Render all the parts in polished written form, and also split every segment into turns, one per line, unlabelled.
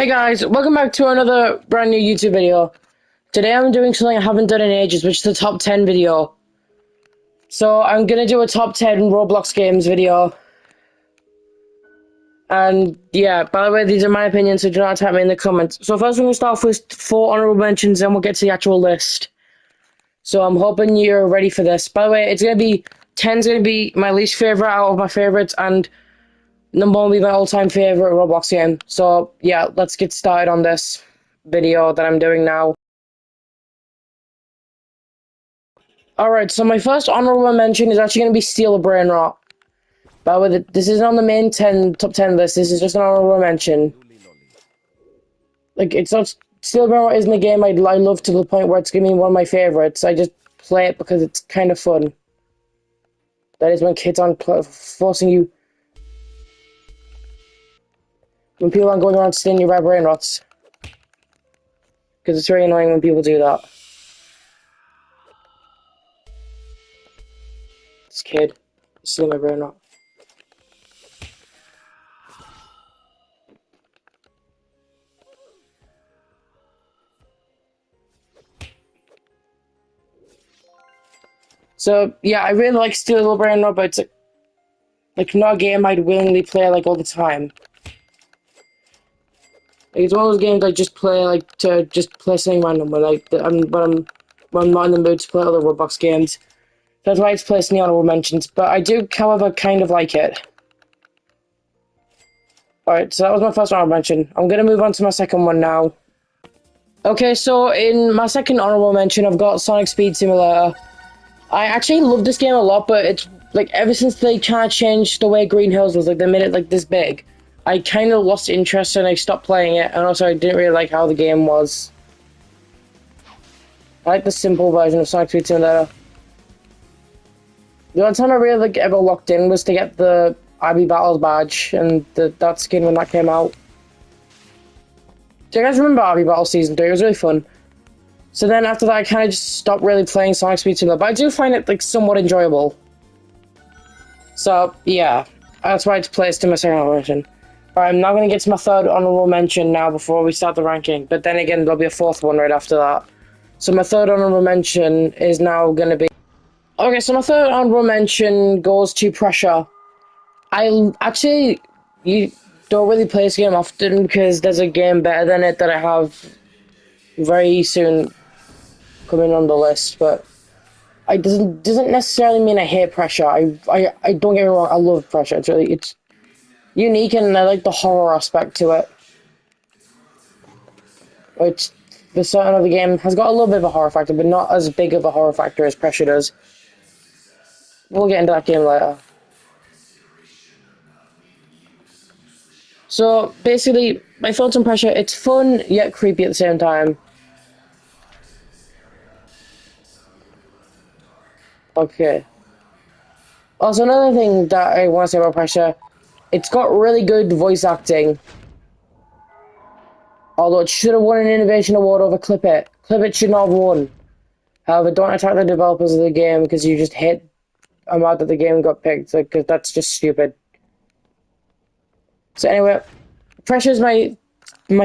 Hey guys, welcome back to another brand new YouTube video. Today I'm doing something I haven't done in ages, which is the top 10 video. So I'm gonna do a top 10 Roblox games video. And yeah, by the way, these are my opinions, so do not attack me in the comments. So first we're gonna start off with 4 honorable mentions, then we'll get to the actual list. So I'm hoping you're ready for this. By the way, it's gonna be 10's gonna be my least favorite out of my favorites, and number 1 will be my all-time favorite Roblox game. So yeah, let's get started on this video that I'm doing now. Alright, so my first honorable mention is actually going to be Steal a Brain Rot. By the way, this isn't on the main top 10 list, this is just an honorable mention. Like, it's not... Steal a Brain Rot isn't a game I love to the point where it's going to be one of my favorites. I just play it because it's kind of fun. That is when kids aren't forcing you... When people aren't going around stealing your brain rots. Because it's very annoying when people do that. This kid is stealing my brain rot. So, yeah, I really like Steal a Brain Rot, but it's like not a game I'd willingly play like all the time. Like, it's one of those games I just play like to just play something random when I'm not in the mood to play other Roblox games. That's why it's placed in the honorable mentions, but I do, however, kind of like it. Alright, so that was my first honorable mention. I'm gonna move on to my second one now. Okay, so in my second honorable mention, I've got Sonic Speed Simulator. I actually love this game a lot, but it's like ever since they kind of changed the way Green Hills was, like they made it like this big, I kind of lost interest and I stopped playing it, and also I didn't really like how the game was. I like the simple version of Sonic Speed Simulator. The only time I really like ever locked in was to get the Abby Battles badge and that skin when that came out. Do you guys remember Abby Battles Season 3? It was really fun. So then after that I kind of just stopped really playing Sonic Speed Simulator, but I do find it like somewhat enjoyable. So yeah, that's why it's placed in my second honorable mention. Alright, I'm now going to get to my third honorable mention now before we start the ranking, but then again there'll be a fourth one right after that. So my third honorable mention is now going to be... Okay, so my third honorable mention goes to Pressure. You don't really play this game often because there's a game better than it that I have very soon coming on the list, but it doesn't necessarily mean I hate Pressure. I don't get me wrong, I love Pressure. It's unique and I like the horror aspect to it. Which the certain other game has got a little bit of a horror factor, but not as big of a horror factor as Pressure does. We'll get into that game later. So basically, my thoughts on Pressure, it's fun yet creepy at the same time. Okay. Also, another thing that I want to say about Pressure, it's got really good voice acting. Although it should have won an Innovation Award over Clip It. Clip It should not have won. However, don't attack the developers of the game because you just hate... I'm mad that the game got picked, because that's just stupid. So anyway, Pressure is my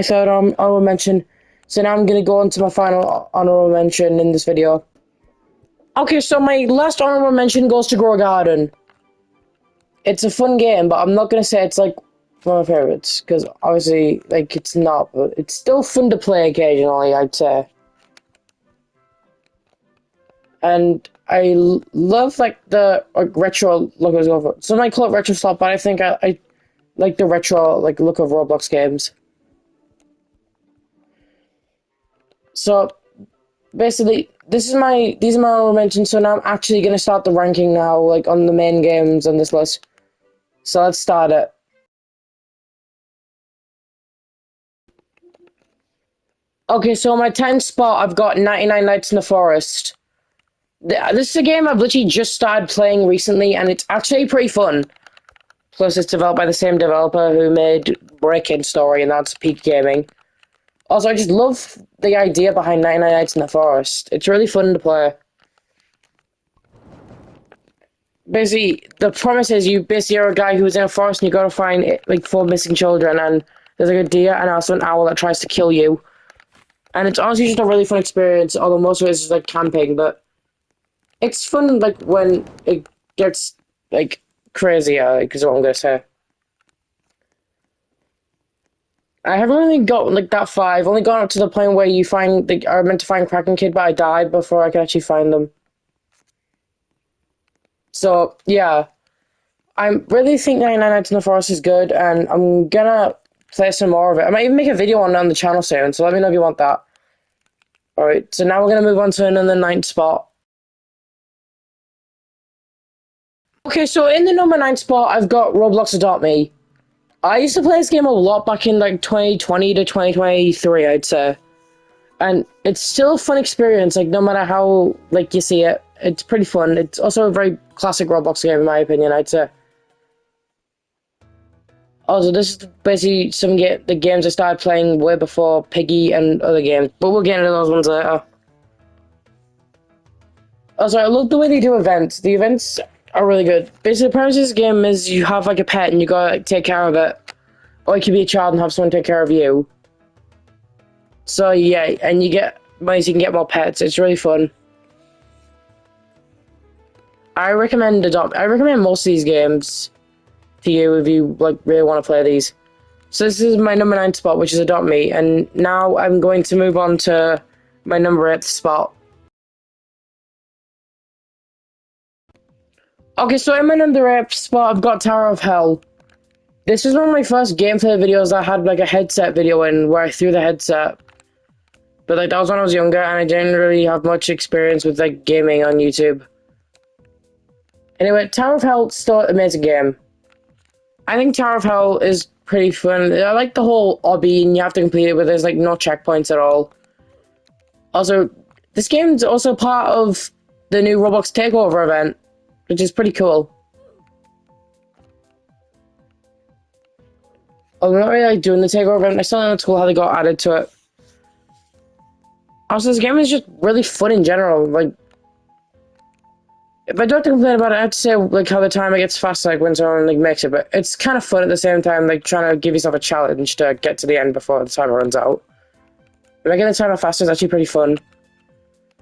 third honorable mention. So now I'm going to go on to my final honorable mention in this video. Okay, so my last honorable mention goes to Grow Garden. It's a fun game, but I'm not going to say it's like one of my favorites, because obviously, like, it's not, but it's still fun to play occasionally, I'd say. And I love, like, the retro look I was going for. Some might call it retro slot, but I think I like the retro, like, look of Roblox games. So, basically, these are my honorable mentions, so now I'm actually going to start the ranking now, like, on the main games on this list. So let's start it. Okay, so on my 10th spot, I've got 99 Nights in the Forest. This is a game I've literally just started playing recently, and it's actually pretty fun. Plus, it's developed by the same developer who made Break-In Story, and that's Peak Gaming. Also, I just love the idea behind 99 Nights in the Forest. It's really fun to play. Basically, the premise is you basically are a guy who's in a forest and you gotta find, like, 4 missing children, and There's like a deer and also an owl that tries to kill you. And it's honestly just a really fun experience, although most of it is just like camping, but it's fun like when it gets like crazier, like, is what I'm gonna say. I haven't really got like that far. I've only gone up to the point where you find like I meant to find Kraken Kid, but I died before I could actually find them. So yeah, I really think 99 Nights in the Forest is good, and I'm gonna play some more of it. I might even make a video on the channel soon, so let me know if you want that. Alright, so now we're gonna move on to another ninth spot. Okay, so in the number 9 spot, I've got Roblox Adopt Me. I used to play this game a lot back in like 2020 to 2023, I'd say. And it's still a fun experience, like no matter how like you see it. It's pretty fun. It's also a very classic Roblox game in my opinion, I'd say. Also, this is basically the games I started playing way before Piggy and other games, but we'll get into those ones later. Also, I love the way they do events. The events are really good. Basically, the premise of this game is you have like a pet and you gotta like, take care of it. Or you could be a child and have someone take care of you. So yeah, and you get money so you can get more pets. It's really fun. I recommend most of these games to you if you like really want to play these. So this is my number 9 spot, which is Adopt Me, and now I'm going to move on to my number 8 spot. Okay, so in my number 8 spot, I've got Tower of Hell. This was one of my first gameplay videos I had like a headset video in, where I threw the headset. But like that was when I was younger, and I didn't really have much experience with like gaming on YouTube. Anyway, Tower of Hell is still an amazing game. I think Tower of Hell is pretty fun. I like the whole obby, and you have to complete it, but there's like no checkpoints at all. Also, this game's also part of the new Roblox Takeover event, which is pretty cool. I'm not really like doing the Takeover event. I still think it's cool how they got added to it. Also, this game is just really fun in general. Like, if I don't have to complain about it, I have to say like how the timer gets faster like when someone like makes it, but it's kind of fun at the same time, like trying to give yourself a challenge to get to the end before the timer runs out. Making the timer faster is actually pretty fun.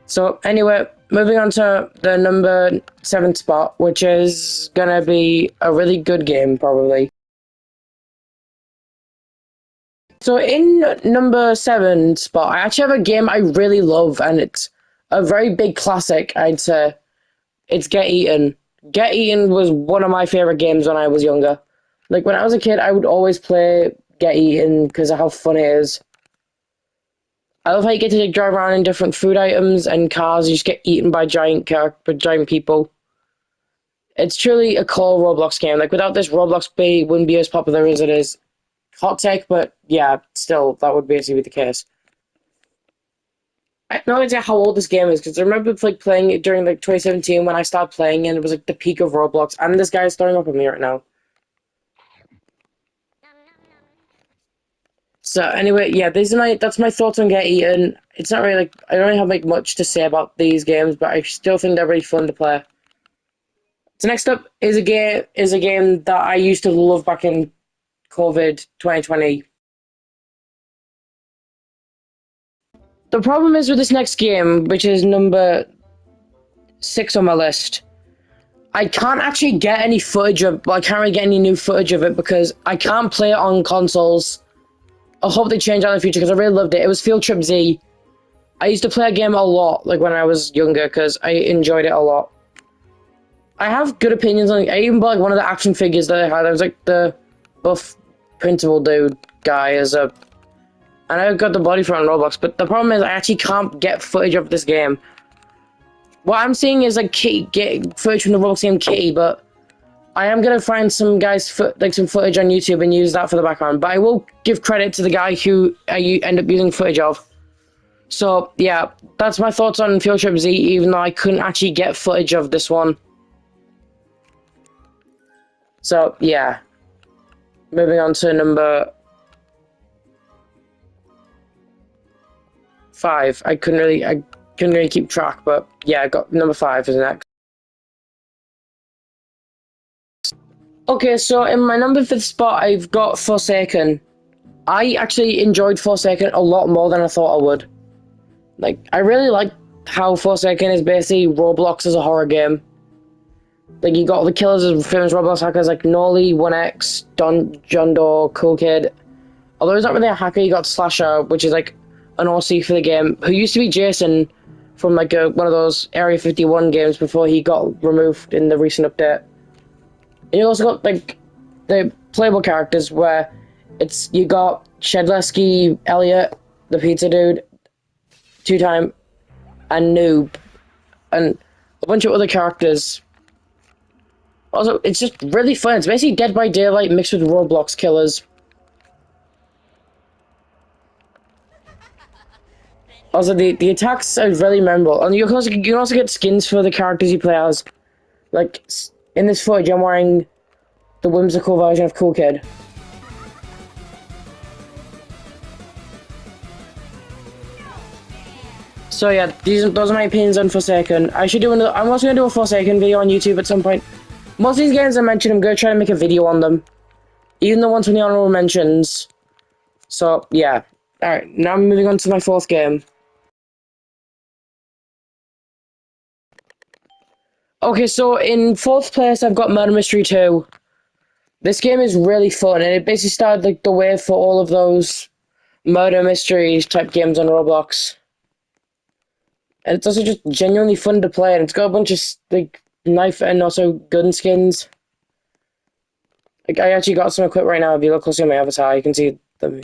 So anyway, moving on to the number 7 spot, which is gonna be a really good game probably. So in number 7 spot, I actually have a game I really love, and it's a very big classic, I'd say. It's Get Eaten. Get Eaten was one of my favorite games when I was younger. Like when I was a kid, I would always play Get Eaten because of how fun it is. I love how you get to like, drive around in different food items and cars. You just get eaten by giant people. It's truly a cool Roblox game. Like without this, wouldn't be as popular as it is. Hot take, but yeah, still that would basically be the case. I have no idea how old this game is because I remember like playing it during like 2017 when I started playing and it was like the peak of Roblox. And this guy is throwing up at me right now. So anyway, yeah, that's my thoughts on Get Eaten. It's not really like I don't really have like much to say about these games, but I still think they're really fun to play. So next up is a game that I used to love back in COVID 2020. The problem is with this next game, which is number 6 on my list. I can't actually get any footage of. Well, I can't really get any new footage of it because I can't play it on consoles. I hope they change that in the future because I really loved it. It was Field Trip Z. I used to play a game a lot, like when I was younger, because I enjoyed it a lot. I have good opinions on it. I even bought like, one of the action figures that I had. I was like the buff principal dude guy as a. And I got the body for it on Roblox, but the problem is I actually can't get footage of this game. What I'm seeing is like get footage from the Roblox game Kitty, but I am gonna find some guys some footage on YouTube and use that for the background. But I will give credit to the guy who I end up using footage of. So yeah, that's my thoughts on Field Trip Z, even though I couldn't actually get footage of this one. So yeah, moving on to number 5. I couldn't really keep track, but yeah, I got number 5 as next. Okay, so in my number 5th spot, I've got Forsaken. I actually enjoyed Forsaken a lot more than I thought I would. Like, I really like how Forsaken is basically Roblox as a horror game. Like, you got all the killers as famous Roblox hackers like Nolly, 1X, John Doe, Cool Kid. Although he's not really a hacker, you got Slasher, which is like an OC for the game, who used to be Jason from like one of those Area 51 games before he got removed in the recent update. And you also got like the playable characters where you got Shedlesky, Elliot, the pizza dude, Two Time, and Noob, and a bunch of other characters. Also, it's just really fun. It's basically Dead by Daylight mixed with Roblox killers. Also, the attacks are really memorable, and you can also get skins for the characters you play as. Like in this footage, I'm wearing the whimsical version of Cool Kid. So yeah, those are my opinions on Forsaken. I should do another. I'm also gonna do a Forsaken video on YouTube at some point. Most of these games I mentioned, I'm gonna try to make a video on them, even the ones from the honorable mentions. So yeah, all right. Now I'm moving on to my fourth game. Okay, so in fourth place, I've got Murder Mystery 2. This game is really fun, and it basically started like the way for all of those murder mysteries type games on Roblox. And it's also just genuinely fun to play, and it's got a bunch of like knife and also gun skins. Like I actually got some equipped right now. If you look closely at my avatar, you can see them.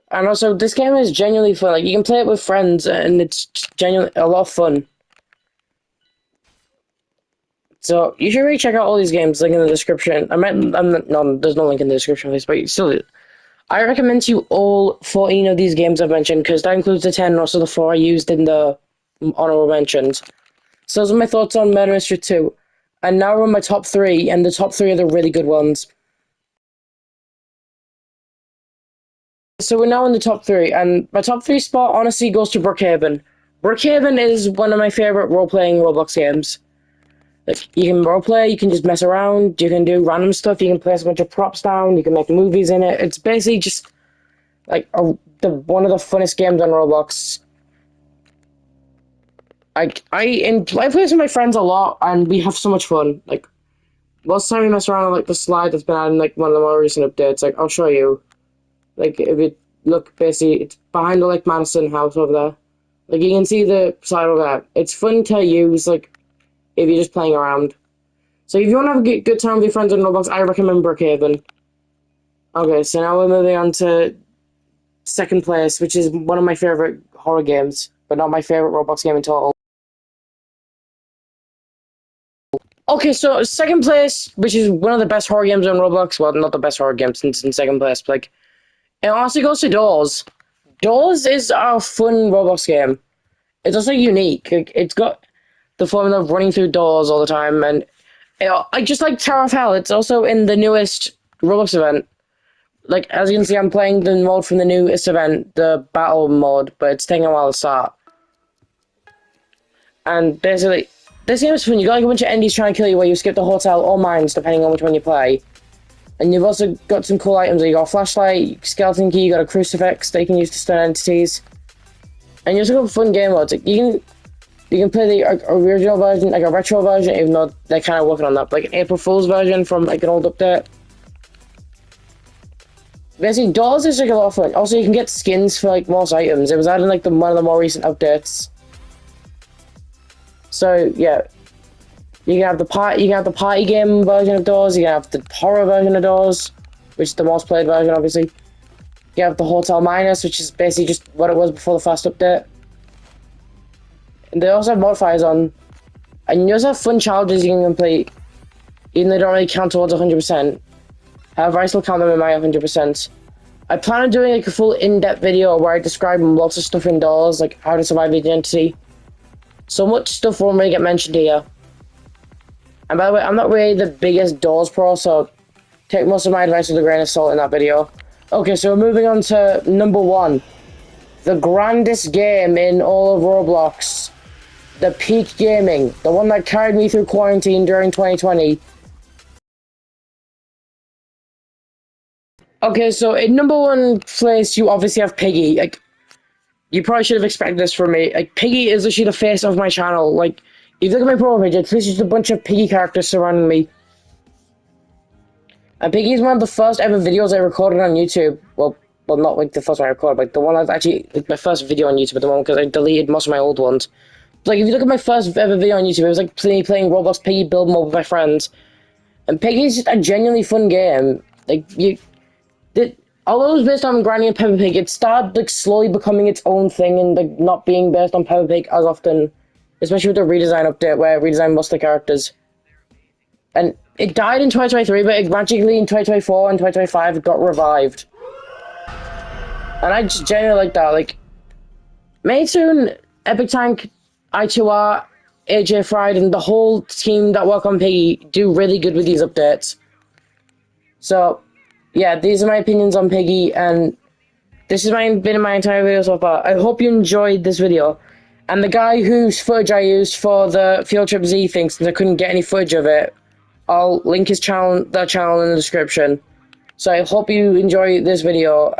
And also, this game is genuinely fun. Like you can play it with friends, and it's genuinely a lot of fun. So you should really check out all these games. Link in the description. No, there's no link in the description, please, but still, I recommend to you all 14 of these games I've mentioned because that includes the 10 and also the 4 I used in the honorable mentions. So those are my thoughts on Murder Mystery 2. And now we're on my top 3, and the top 3 are the really good ones. So we're now in the top 3, and my top 3 spot honestly goes to Brookhaven. Brookhaven is one of my favorite role-playing Roblox games. Like, you can roleplay, you can just mess around, you can do random stuff, you can place a bunch of props down, you can make movies in it. It's basically just like one of the funnest games on Roblox. I play with my friends a lot, and we have so much fun. Like most of the time we mess around with like the slide that's been added in like one of the more recent updates. Like I'll show you. Like if you look, basically it's behind the like Madison house over there. Like you can see the slide over there. It's fun to use like if you're just playing around. So if you want to have a good time with your friends on Roblox, I recommend Brookhaven. Okay, so now we're moving on to second place, which is one of my favorite horror games, but not my favorite Roblox game in total. Okay, so second place, which is one of the best horror games on Roblox. Well, not the best horror game since it's in second place, but like, it honestly goes to Doors. Doors is a fun Roblox game. It's also unique. It's got the formula of running through doors all the time, and I just like Tower of Hell. It's also in the newest Roblox event. Like, as you can see, I'm playing the mode from the newest event, the battle mode, but it's taking a while to start. And basically, this game is fun. You got like a bunch of enemies trying to kill you where you skip the hotel or mines, depending on which one you play. And you've also got some cool items. You got a flashlight, skeleton key, you got a crucifix that you can use to stun entities. And you also got fun game modes. Like, you can play the original version, like a retro version, even though they're kind of working on that. Like an April Fool's version from like an old update. Basically, Doors is like a lot of fun. Also, you can get skins for like most items. It was added in like one of the more recent updates. So yeah, you can have the party game version of Doors. You can have the horror version of Doors, which is the most played version, obviously. You have the Hotel Minus, which is basically just what it was before the first update. And they also have modifiers on, and you also have fun challenges you can complete, even though they don't really count towards 100%. However, I still count them in my 100%. I plan on doing like a full in-depth video where I describe lots of stuff indoors, like how to survive the identity. So much stuff won't really get mentioned here. And by the way, I'm not really the biggest Doors pro, so take most of my advice with a grain of salt in that video. Okay, so we're moving on to number 1. The grandest game in all of Roblox. The peak gaming. The one that carried me through quarantine during 2020. Okay, so in number one place, you obviously have Piggy. Like, you probably should have expected this from me. Like, Piggy is actually the face of my channel. Like, if you look at my profile page, it's just a bunch of Piggy characters surrounding me. And Piggy is one of the first ever videos I recorded on YouTube. Well, not like the first one I recorded, like the one that's actually like my first video on YouTube at the moment because I deleted most of my old ones. But, like, if you look at my first ever video on YouTube, it was like playing Roblox Piggy Build Mode with my friends. And Piggy is just a genuinely fun game. Like, although it was based on Granny and Peppa Pig, it started like slowly becoming its own thing and like not being based on Peppa Pig as often, especially with the redesign update where it redesigned most of the characters. And it died in 2023, but it magically in 2024 and 2025 it got revived. And I just genuinely like that. Like, Maytoon, Epic Tank, I2R, AJ Fried, and the whole team that work on Piggy do really good with these updates. So, yeah, these are my opinions on Piggy, and this has been my entire video so far. I hope you enjoyed this video. And the guy whose footage I used for the Field Trip Z thing, since I couldn't get any footage of it, I'll link his channel, in the description. So I hope you enjoy this video.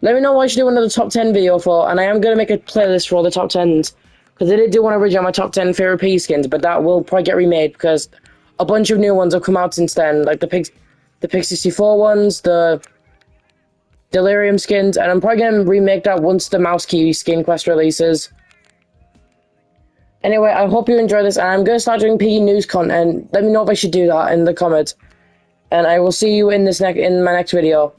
Let me know what I should do another top 10 video for, and I am going to make a playlist for all the top 10s. Because I did do one originally on my top 10 favorite Piggy skins, but that will probably get remade because a bunch of new ones have come out since then. Like the Pig 64 ones, the Delirium skins, and I'm probably going to remake that once the Mouse Key skin quest releases. Anyway, I hope you enjoy this, and I'm going to start doing Piggy news content. Let me know if I should do that in the comments. And I will see you in my next video.